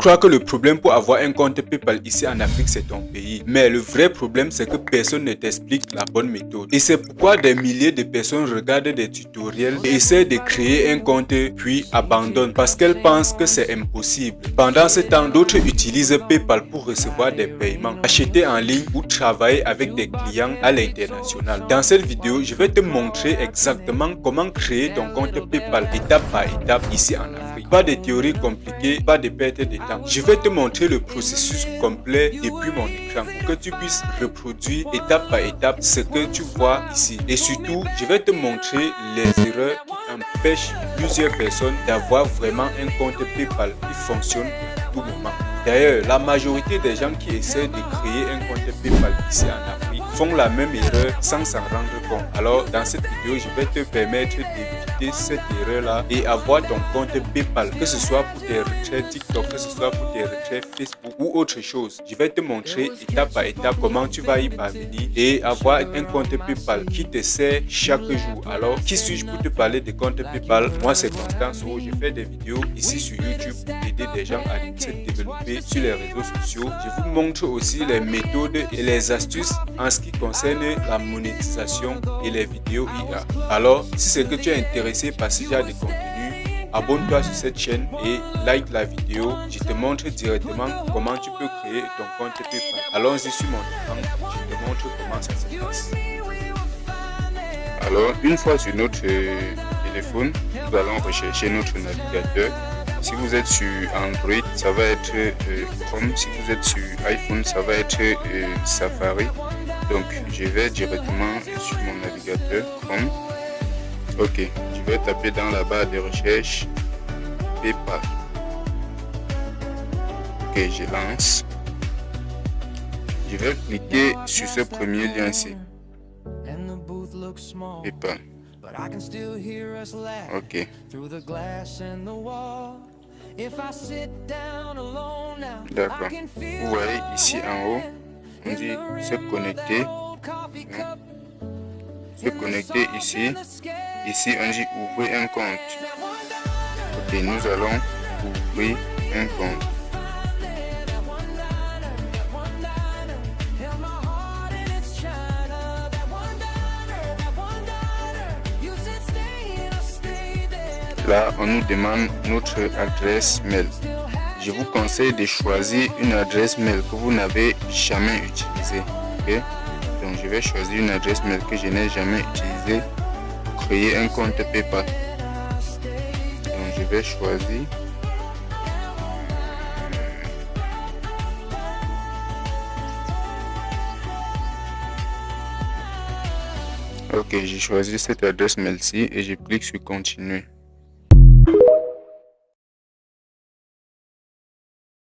crois que le problème pour avoir un compte PayPal ici en Afrique, c'est ton pays. Mais le vrai problème, c'est que personne ne t'explique la bonne méthode. Et c'est pourquoi des milliers de personnes regardent des tutoriels et essaient de créer un compte puis abandonnent parce qu'elles pensent que c'est impossible. Pendant ce temps, d'autres utilisent PayPal pour recevoir des paiements, acheter en ligne ou travailler avec des clients à l'international. Dans cette vidéo, je vais te montrer exactement comment créer ton compte PayPal étape par étape ici en Afrique. Pas de théorie compliquée, pas de perte de temps. Je vais te montrer le processus complet depuis mon écran pour que tu puisses reproduire étape par étape ce que tu vois ici. Et surtout, je vais te montrer les erreurs qui empêchent plusieurs personnes d'avoir vraiment un compte PayPal qui fonctionne à tout moment. D'ailleurs, la majorité des gens qui essaient de créer un compte PayPal ici en Afrique font la même erreur sans s'en rendre compte. Alors, dans cette vidéo, je vais te permettre d'éviter cette erreur-là et avoir ton compte PayPal, que ce soit pour tes retraits TikTok, que ce soit pour tes retraits Facebook ou autre chose. Je vais te montrer étape par étape comment tu vas y parvenir et avoir un compte PayPal qui te sert chaque jour. Alors, qui suis-je pour te parler de compte PayPal? Moi, c'est Constance. Je fais des vidéos ici sur YouTube pour aider des gens à se développer sur les réseaux sociaux. Je vous montre aussi les méthodes et les astuces en ce qui concerne la monétisation et les vidéos IA. Alors, si c'est que tu es intéressé par ce genre de contenu, abonne-toi sur cette chaîne et like la vidéo. Je te montre directement comment tu peux créer ton compte PayPal. Allons-y sur mon écran, je te montre comment ça se passe. Alors, une fois sur notre téléphone, nous allons rechercher notre navigateur. Si vous êtes sur Android, ça va être Chrome. Si vous êtes sur iPhone, ça va être Safari. Donc, je vais directement sur mon navigateur Chrome. Ok, je vais taper dans la barre de recherche PayPal. Ok, je lance. Je vais cliquer sur ce premier lien ici. PayPal. Ok. D'accord. Vous voyez ici en haut, on dit se connecter. Se connecter ici. Ici, on dit ouvrir un compte. Ok, nous allons ouvrir un compte. Là, on nous demande notre adresse mail. Je vous conseille de choisir une adresse mail que vous n'avez jamais utilisée. Okay? Donc, je vais choisir une adresse mail que je n'ai jamais utilisée pour créer un compte PayPal. Donc, je vais choisir. Ok, j'ai choisi cette adresse mail-ci et je clique sur continuer.